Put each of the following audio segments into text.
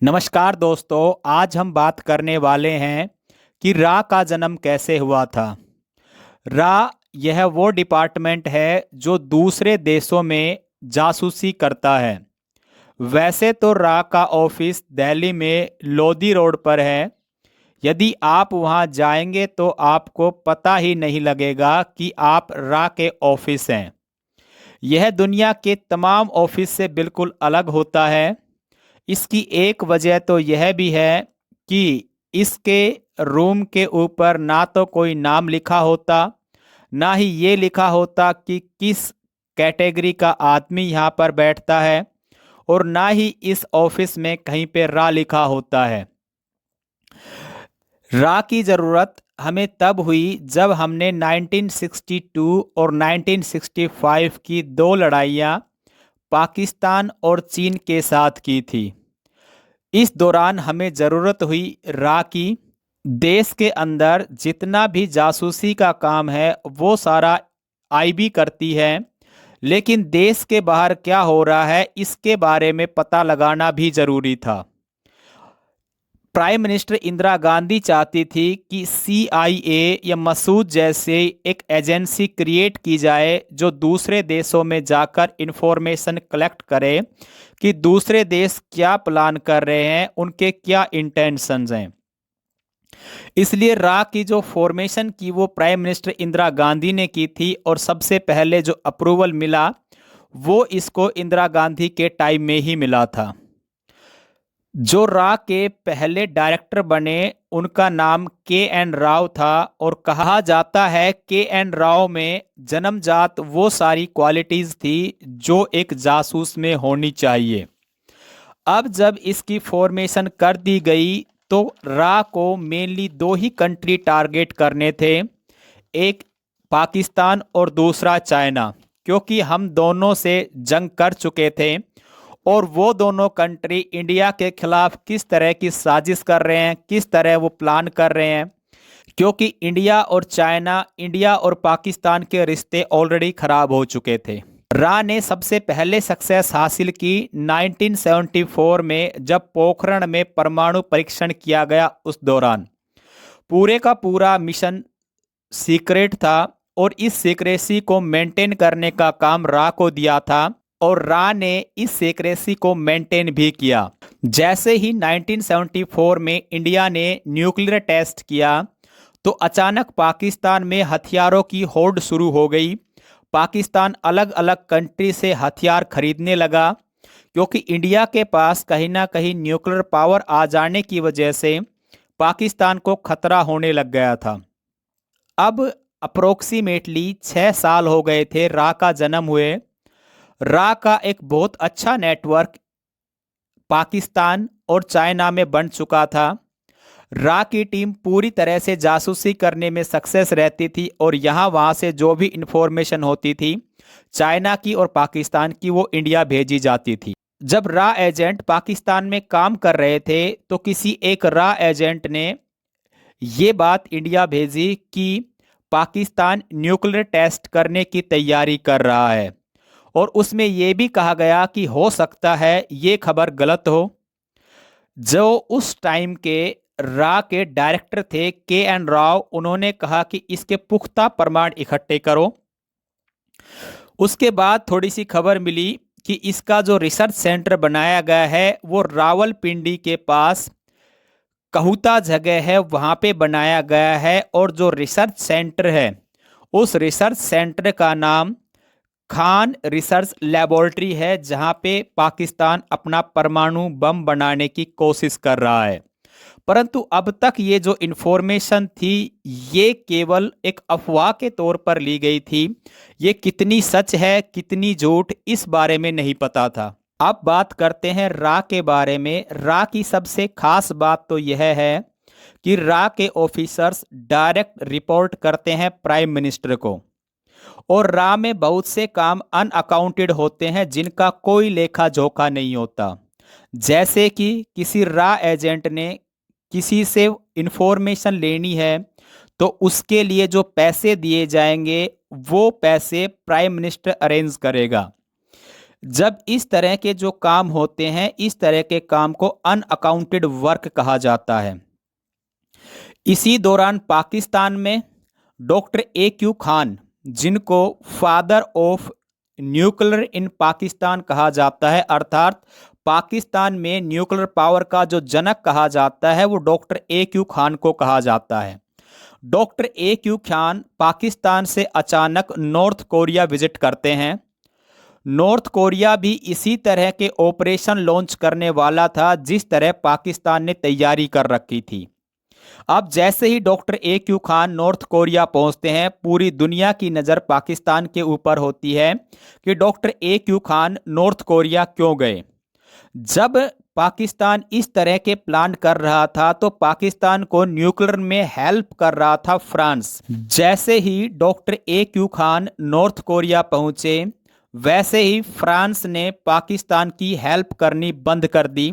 नमस्कार दोस्तों, आज हम बात करने वाले हैं कि रा का जन्म कैसे हुआ था। रा यह वो डिपार्टमेंट है जो दूसरे देशों में जासूसी करता है। वैसे तो रा का ऑफिस दिल्ली में लोधी रोड पर है। यदि आप वहां जाएंगे तो आपको पता ही नहीं लगेगा कि आप रा के ऑफिस हैं। यह दुनिया के तमाम ऑफिस से बिल्कुल अलग होता है। इसकी एक वजह तो यह भी है कि इसके रूम के ऊपर ना तो कोई नाम लिखा होता, ना ही ये लिखा होता कि किस कैटेगरी का आदमी यहाँ पर बैठता है, और ना ही इस ऑफिस में कहीं पे रा लिखा होता है। रा की ज़रूरत हमें तब हुई जब हमने 1962 और 1965 की दो लड़ाइयाँ पाकिस्तान और चीन के साथ की थी। इस दौरान हमें ज़रूरत हुई रा की। देश के अंदर जितना भी जासूसी का काम है वो सारा आईबी करती है, लेकिन देश के बाहर क्या हो रहा है इसके बारे में पता लगाना भी ज़रूरी था। प्राइम मिनिस्टर इंदिरा गांधी चाहती थी कि सीआईए या मसूद जैसे एक एजेंसी क्रिएट की जाए जो दूसरे देशों में जाकर इंफॉर्मेशन कलेक्ट करे कि दूसरे देश क्या प्लान कर रहे हैं, उनके क्या इंटेंशंस हैं। इसलिए रा की जो फॉर्मेशन की वो प्राइम मिनिस्टर इंदिरा गांधी ने की थी, और सबसे पहले जो अप्रूवल मिला वो इसको इंदिरा गांधी के टाइम में ही मिला था। जो रा के पहले डायरेक्टर बने उनका नाम के.एन. राव था, और कहा जाता है के.एन. राव में जन्मजात वो सारी क्वालिटीज थी जो एक जासूस में होनी चाहिए। अब जब इसकी फॉर्मेशन कर दी गई तो रा को मेनली दो ही कंट्री टारगेट करने थे, एक पाकिस्तान और दूसरा चाइना, क्योंकि हम दोनों से जंग कर चुके थे और वो दोनों कंट्री इंडिया के खिलाफ किस तरह की साजिश कर रहे हैं, किस तरह वो प्लान कर रहे हैं। क्योंकि इंडिया और चाइना, इंडिया और पाकिस्तान के रिश्ते ऑलरेडी खराब हो चुके थे। रा ने सबसे पहले सक्सेस हासिल की 1974 में, जब पोखरण में परमाणु परीक्षण किया गया। उस दौरान पूरे का पूरा मिशन सीक्रेट था और इस सीक्रेसी को मेंटेन करने का काम रा को दिया था, और रा ने इस सीक्रेसी को मेंटेन भी किया। जैसे ही 1974 में इंडिया ने न्यूक्लियर टेस्ट किया तो अचानक पाकिस्तान में हथियारों की होड़ शुरू हो गई। पाकिस्तान अलग अलग कंट्री से हथियार खरीदने लगा, क्योंकि इंडिया के पास कहीं ना कहीं न्यूक्लियर पावर आ जाने की वजह से पाकिस्तान को खतरा होने लग गया था। अब अप्रोक्सीमेटली 6 साल हो गए थे रा का जन्म हुए। रा का एक बहुत अच्छा नेटवर्क पाकिस्तान और चाइना में बन चुका था। रा की टीम पूरी तरह से जासूसी करने में सक्सेस रहती थी, और यहाँ वहाँ से जो भी इंफॉर्मेशन होती थी चाइना की और पाकिस्तान की वो इंडिया भेजी जाती थी। जब रा एजेंट पाकिस्तान में काम कर रहे थे तो किसी एक रा एजेंट ने ये बात इंडिया भेजी कि पाकिस्तान न्यूक्लियर टेस्ट करने की तैयारी कर रहा है, और उसमें यह भी कहा गया कि हो सकता है ये खबर गलत हो। जो उस टाइम के रा के डायरेक्टर थे के.एन. राव, उन्होंने कहा कि इसके पुख्ता प्रमाण इकट्ठे करो। उसके बाद थोड़ी सी खबर मिली कि इसका जो रिसर्च सेंटर बनाया गया है वो रावलपिंडी के पास कहूता जगह है, वहाँ पे बनाया गया है। और जो रिसर्च सेंटर है उस रिसर्च सेंटर का नाम खान रिसर्च लेबोरेटरी है, जहाँ पे पाकिस्तान अपना परमाणु बम बनाने की कोशिश कर रहा है। परंतु अब तक ये जो इन्फॉर्मेशन थी ये केवल एक अफवाह के तौर पर ली गई थी। ये कितनी सच है कितनी झूठ इस बारे में नहीं पता था। अब बात करते हैं रा के बारे में। रा की सबसे खास बात तो यह है कि रा के ऑफिसर्स डायरेक्ट रिपोर्ट करते हैं प्राइम मिनिस्टर को, और रा में बहुत से काम अनअकाउंटेड होते हैं जिनका कोई लेखा जोखा नहीं होता। जैसे कि किसी रा एजेंट ने किसी से इंफॉर्मेशन लेनी है तो उसके लिए जो पैसे दिए जाएंगे वो पैसे प्राइम मिनिस्टर अरेंज करेगा। जब इस तरह के जो काम होते हैं, इस तरह के काम को अनअकाउंटेड वर्क कहा जाता है। इसी दौरान पाकिस्तान में डॉक्टर ए क्यू खान, जिनको फादर ऑफ न्यूक्लियर इन पाकिस्तान कहा जाता है, अर्थात पाकिस्तान में न्यूक्लियर पावर का जो जनक कहा जाता है, वो डॉक्टर ए क्यू खान को कहा जाता है। Doctor A Q Khan Pakistan से अचानक नॉर्थ कोरिया विजिट करते हैं। नॉर्थ कोरिया भी इसी तरह के ऑपरेशन लॉन्च करने वाला था जिस तरह पाकिस्तान ने तैयारी कर रखी थी। अब जैसे ही doctor A Q Khan North Korea पहुंचते हैं, पूरी दुनिया की नज़र पाकिस्तान के ऊपर होती है कि doctor A Q Khan North Korea क्यों गए। जब पाकिस्तान इस तरह के प्लान कर रहा था तो पाकिस्तान को न्यूक्लियर में हेल्प कर रहा था फ्रांस। जैसे ही doctor A Q Khan North Korea पहुंचे, वैसे ही फ्रांस ने पाकिस्तान की हेल्प करनी बंद कर दी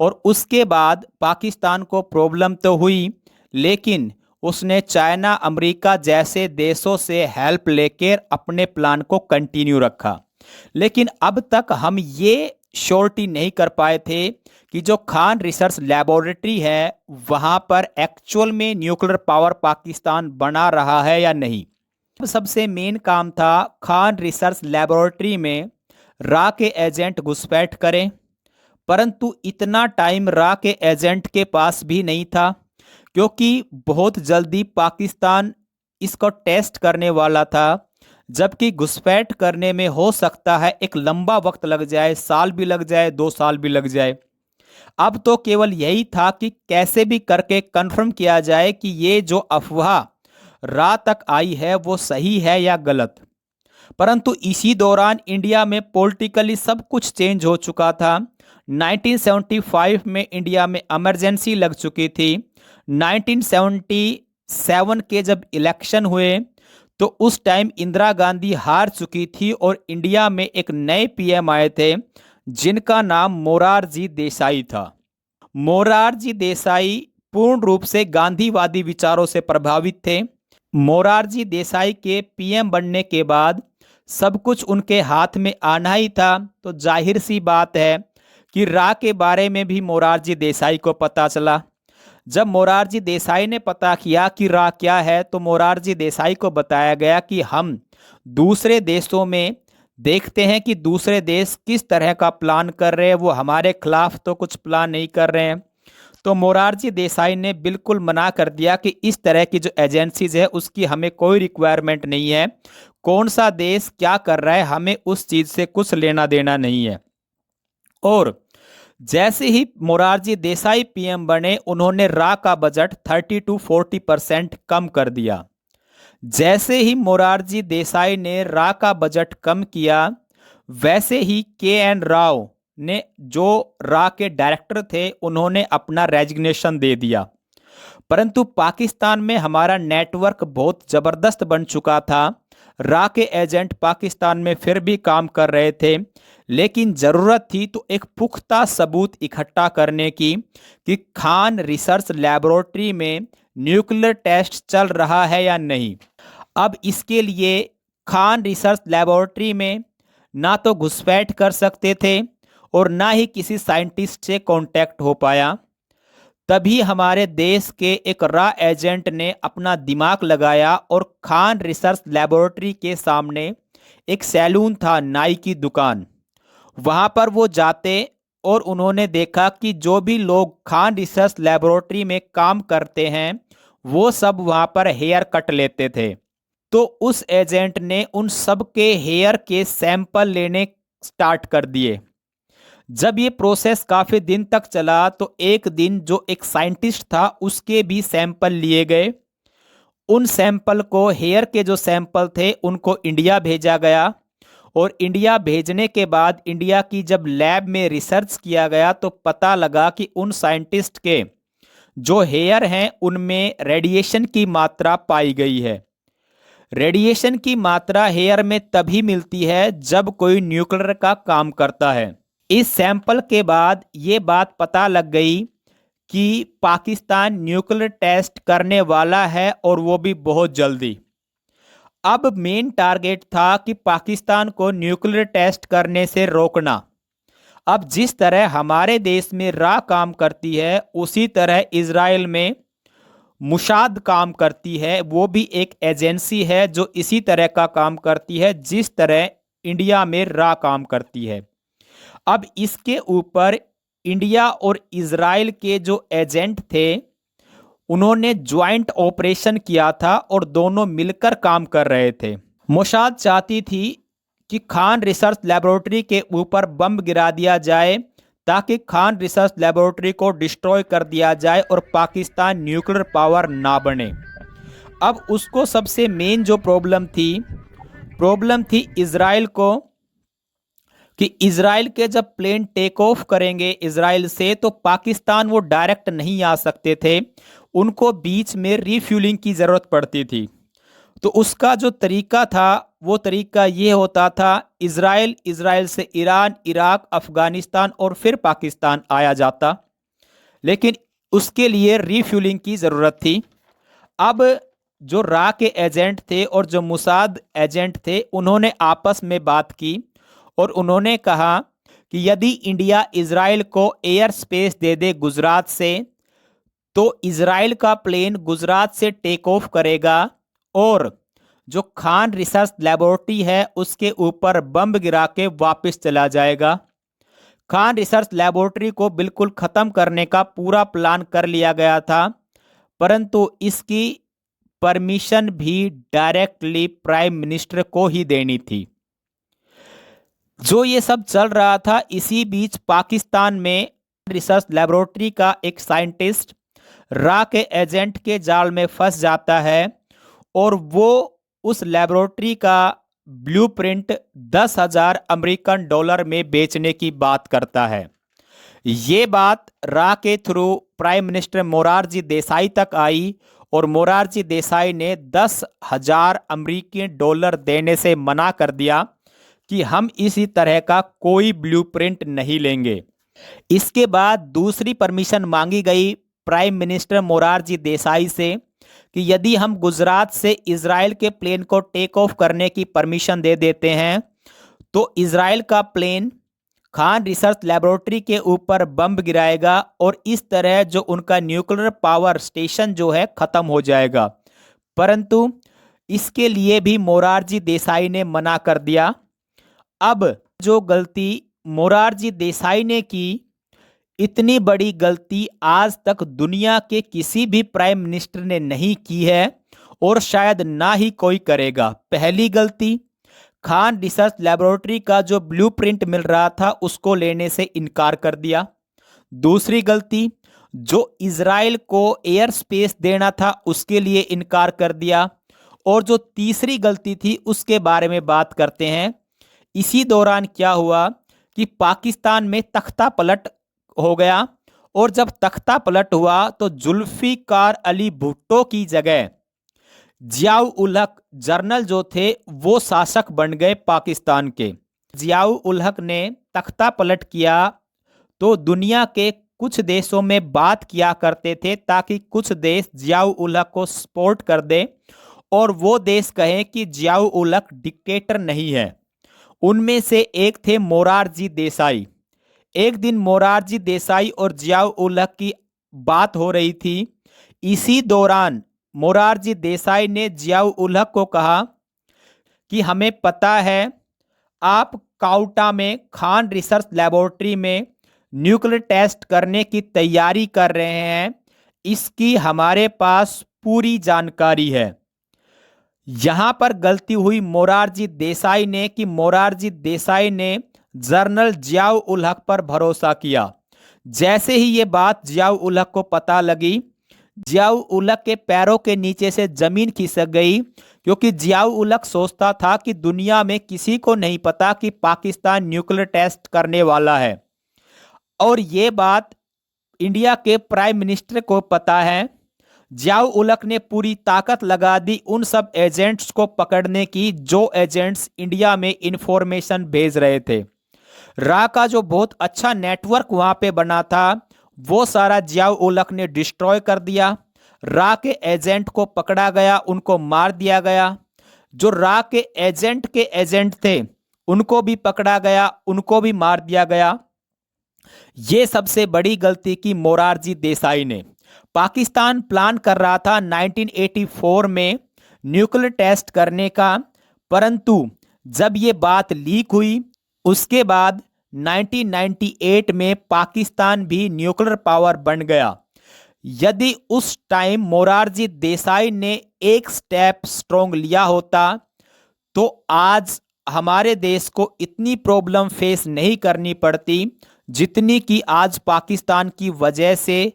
और उसके बाद पाकिस्तान को प्रॉब्लम तो हुई, लेकिन उसने चाइना, अमेरिका जैसे देशों से हेल्प लेकर अपने प्लान को कंटिन्यू रखा। लेकिन अब तक हम ये श्योरिटी नहीं कर पाए थे कि जो खान रिसर्च लैबोरेटरी है वहाँ पर एक्चुअल में न्यूक्लियर पावर पाकिस्तान बना रहा है या नहीं। सबसे मेन काम था खान रिसर्च लैबोरेटरी में रा के एजेंट घुसपैठ करें, परंतु इतना टाइम रा के एजेंट के पास भी नहीं था, क्योंकि बहुत जल्दी पाकिस्तान इसको टेस्ट करने वाला था। जबकि घुसपैठ करने में हो सकता है एक लंबा वक्त लग जाए, साल भी लग जाए, 2 साल भी लग जाए। अब तो केवल यही था कि कैसे भी करके कंफर्म किया जाए कि ये जो अफवाह रा तक आई है वो सही है या गलत। परंतु इसी दौरान इंडिया में पॉलिटिकली सब कुछ चेंज हो चुका था। 1975 में इंडिया में इमरजेंसी लग चुकी थी। 1977 के जब इलेक्शन हुए तो उस टाइम इंदिरा गांधी हार चुकी थी और इंडिया में एक नए पीएम आए थे जिनका नाम मोरारजी देसाई था। मोरारजी देसाई पूर्ण रूप से गांधीवादी विचारों से प्रभावित थे। मोरारजी देसाई के पीएम बनने के बाद सब कुछ उनके हाथ में आना ही था, तो जाहिर सी बात है कि रा के बारे में भी मोरारजी देसाई को पता चला। जब मोरारजी देसाई ने पता किया कि रा क्या है, तो मोरारजी देसाई को बताया गया कि हम दूसरे देशों में देखते हैं कि दूसरे देश किस तरह का प्लान कर रहे हैं, वो हमारे खिलाफ तो कुछ प्लान नहीं कर रहे हैं। तो मोरारजी देसाई ने बिल्कुल मना कर दिया कि इस तरह की जो एजेंसीज है उसकी हमें कोई रिक्वायरमेंट नहीं है। कौन सा देश क्या कर रहा है हमें उस चीज़ से कुछ लेना देना नहीं है। और जैसे ही मोरारजी देसाई पीएम बने, उन्होंने रा का बजट 30 to 40% कम कर दिया। जैसे ही मोरारजी देसाई ने रा का बजट कम किया, वैसे ही के एन राव ने, जो रा के डायरेक्टर थे, उन्होंने अपना रेजिग्नेशन दे दिया। परंतु पाकिस्तान में हमारा नेटवर्क बहुत ज़बरदस्त बन चुका था। रा के एजेंट पाकिस्तान में फिर भी काम कर रहे थे, लेकिन ज़रूरत थी तो एक पुख्ता सबूत इकट्ठा करने की कि खान रिसर्च लैबोरेटरी में न्यूक्लियर टेस्ट चल रहा है या नहीं। अब इसके लिए खान रिसर्च लैबोरेटरी में ना तो घुसपैठ कर सकते थे और ना ही किसी साइंटिस्ट से कांटेक्ट हो पाया। तभी हमारे देश के एक रा एजेंट ने अपना दिमाग लगाया और खान रिसर्च लैबोरेटरी के सामने एक सैलून था, नाई की दुकान, वहाँ पर वो जाते और उन्होंने देखा कि जो भी लोग खान रिसर्च लैबोरेटरी में काम करते हैं वो सब वहाँ पर हेयर कट लेते थे। तो उस एजेंट ने उन सब के हेयर के सैंपल लेने स्टार्ट कर दिए। जब ये प्रोसेस काफ़ी दिन तक चला तो एक दिन जो एक साइंटिस्ट था उसके भी सैंपल लिए गए। उन सैंपल को, हेयर के जो सैंपल थे, उनको इंडिया भेजा गया और इंडिया भेजने के बाद इंडिया की जब लैब में रिसर्च किया गया तो पता लगा कि उन साइंटिस्ट के जो हेयर हैं उनमें रेडिएशन की मात्रा पाई गई है। रेडिएशन की मात्रा हेयर में तभी मिलती है जब कोई न्यूक्लियर का काम करता है। इस सैंपल के बाद ये बात पता लग गई कि पाकिस्तान न्यूक्लियर टेस्ट करने वाला है और वो भी बहुत जल्दी। अब मेन टारगेट था कि पाकिस्तान को न्यूक्लियर टेस्ट करने से रोकना। अब जिस तरह हमारे देश में रा काम करती है, उसी तरह इजराइल में मुशाद काम करती है। वो भी एक एजेंसी है जो इसी तरह का काम करती है जिस तरह इंडिया में रा काम करती है। अब इसके ऊपर इंडिया और इजराइल के जो एजेंट थे, उन्होंने ज्वाइंट ऑपरेशन किया था और दोनों मिलकर काम कर रहे थे। मोसाद चाहती थी कि खान रिसर्च लेबोरेटरी के ऊपर बम गिरा दिया जाए ताकि खान रिसर्च लेबोरेटरी को डिस्ट्रॉय कर दिया जाए और पाकिस्तान न्यूक्लियर पावर ना बने। अब उसको सबसे मेन जो प्रॉब्लम थी इजराइल को, कि इजराइल के जब प्लेन टेक ऑफ करेंगे इजराइल से तो पाकिस्तान वो डायरेक्ट नहीं आ सकते थे, उनको बीच में रिफ्यूलिंग की ज़रूरत पड़ती थी। तो उसका जो तरीका था वो तरीका ये होता था, इजराइल से ईरान, इराक, अफगानिस्तान और फिर पाकिस्तान आया जाता, लेकिन उसके लिए रिफ्यूलिंग की ज़रूरत थी। अब जो रा के एजेंट थे और जो मुसाद एजेंट थे, उन्होंने आपस में बात की और उन्होंने कहा कि यदि इंडिया इजराइल को एयर स्पेस दे दे गुजरात से, तो इजराइल का प्लेन गुजरात से टेक ऑफ करेगा और जो खान रिसर्च लेबोरेटरी है उसके ऊपर बम गिरा के वापस चला जाएगा। खान रिसर्च लेबोरेटरी को बिल्कुल ख़त्म करने का पूरा प्लान कर लिया गया था, परंतु इसकी परमिशन भी डायरेक्टली प्राइम मिनिस्टर को ही देनी थी। जो ये सब चल रहा था, इसी बीच पाकिस्तान में रिसर्च लेबोरेटरी का एक साइंटिस्ट रा के एजेंट के जाल में फंस जाता है और वो उस लेबोरेटरी का ब्लूप्रिंट 10,000 अमेरिकन डॉलर में बेचने की बात करता है। ये बात रा के through prime minister Morarji Desai तक आई और मोरारजी देसाई ने 10,000 अमेरिकी डॉलर देने से मना कर दिया कि हम इसी तरह का कोई ब्लूप्रिंट नहीं लेंगे। इसके बाद दूसरी परमिशन मांगी गई प्राइम मिनिस्टर मोरारजी देसाई से कि यदि हम गुजरात से इजराइल के प्लेन को टेक ऑफ करने की परमिशन दे देते हैं तो इजराइल का प्लेन खान रिसर्च लेबोरेटरी के ऊपर बम गिराएगा और इस तरह जो उनका न्यूक्लियर पावर स्टेशन जो है ख़त्म हो जाएगा। परंतु इसके लिए भी मोरारजी देसाई ने मना कर दिया। अब जो गलती मोरारजी देसाई ने की, इतनी बड़ी गलती आज तक दुनिया के किसी भी प्राइम मिनिस्टर ने नहीं की है और शायद ना ही कोई करेगा। पहली गलती, खान रिसर्च लेबोरेटरी का जो ब्लूप्रिंट मिल रहा था उसको लेने से इनकार कर दिया। दूसरी गलती, जो इजराइल को एयर स्पेस देना था उसके लिए इनकार कर दिया। और जो तीसरी गलती थी उसके बारे में बात करते हैं। इसी दौरान क्या हुआ कि पाकिस्तान में तख्ता पलट हो गया और जब तख्ता पलट हुआ तो जुल्फिकार अली भुट्टो की जगह जियाउल उल हक जनरल जो थे वो शासक बन गए पाकिस्तान के। जियाउल उल हक ने तख्ता पलट किया तो दुनिया के कुछ देशों में बात किया करते थे ताकि कुछ देश जियाउल उल हक को सपोर्ट कर दे और वो देश कहें कि जियाउल उल हक डिक्टेटर नहीं है। उनमें से एक थे मोरारजी देसाई। एक दिन मोरारजी देसाई और जियाउल उल हक की बात हो रही थी। इसी दौरान मोरारजी देसाई ने जियाउल उल हक को कहा कि हमें पता है आप काउटा में खान रिसर्च लेबोरेटरी में न्यूक्लियर टेस्ट करने की तैयारी कर रहे हैं, इसकी हमारे पास पूरी जानकारी है। यहाँ पर गलती हुई मोरारजी देसाई ने कि मोरारजी देसाई ने जनरल जियाउल उल हक पर भरोसा किया। जैसे ही ये बात जियाउल उल हक को पता लगी, जियाउल उल हक के पैरों के नीचे से जमीन खिसक गई, क्योंकि जियाउल उल हक सोचता था कि दुनिया में किसी को नहीं पता कि पाकिस्तान न्यूक्लियर टेस्ट करने वाला है और ये बात इंडिया के प्राइम मिनिस्टर को पता है। जियाउल उल हक ने पूरी ताकत लगा दी उन सब एजेंट्स को पकड़ने की जो एजेंट्स इंडिया में इंफॉर्मेशन भेज रहे थे। रा का जो बहुत अच्छा नेटवर्क वहां पे बना था वो सारा जियाउल उल हक ने डिस्ट्रॉय कर दिया। रा के एजेंट को पकड़ा गया, उनको मार दिया गया। जो रा के एजेंट थे उनको भी पकड़ा गया, उनको भी मार दिया गया। ये सबसे बड़ी गलती की मोरारजी देसाई ने। पाकिस्तान प्लान कर रहा था 1984 में न्यूक्लियर टेस्ट करने का, परंतु जब ये बात लीक हुई उसके बाद 1998 में पाकिस्तान भी न्यूक्लियर पावर बन गया। यदि उस टाइम मोरारजी देसाई ने एक स्टेप स्ट्रोंग लिया होता तो आज हमारे देश को इतनी प्रॉब्लम फेस नहीं करनी पड़ती जितनी कि आज पाकिस्तान की वजह से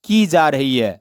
की जा रही है।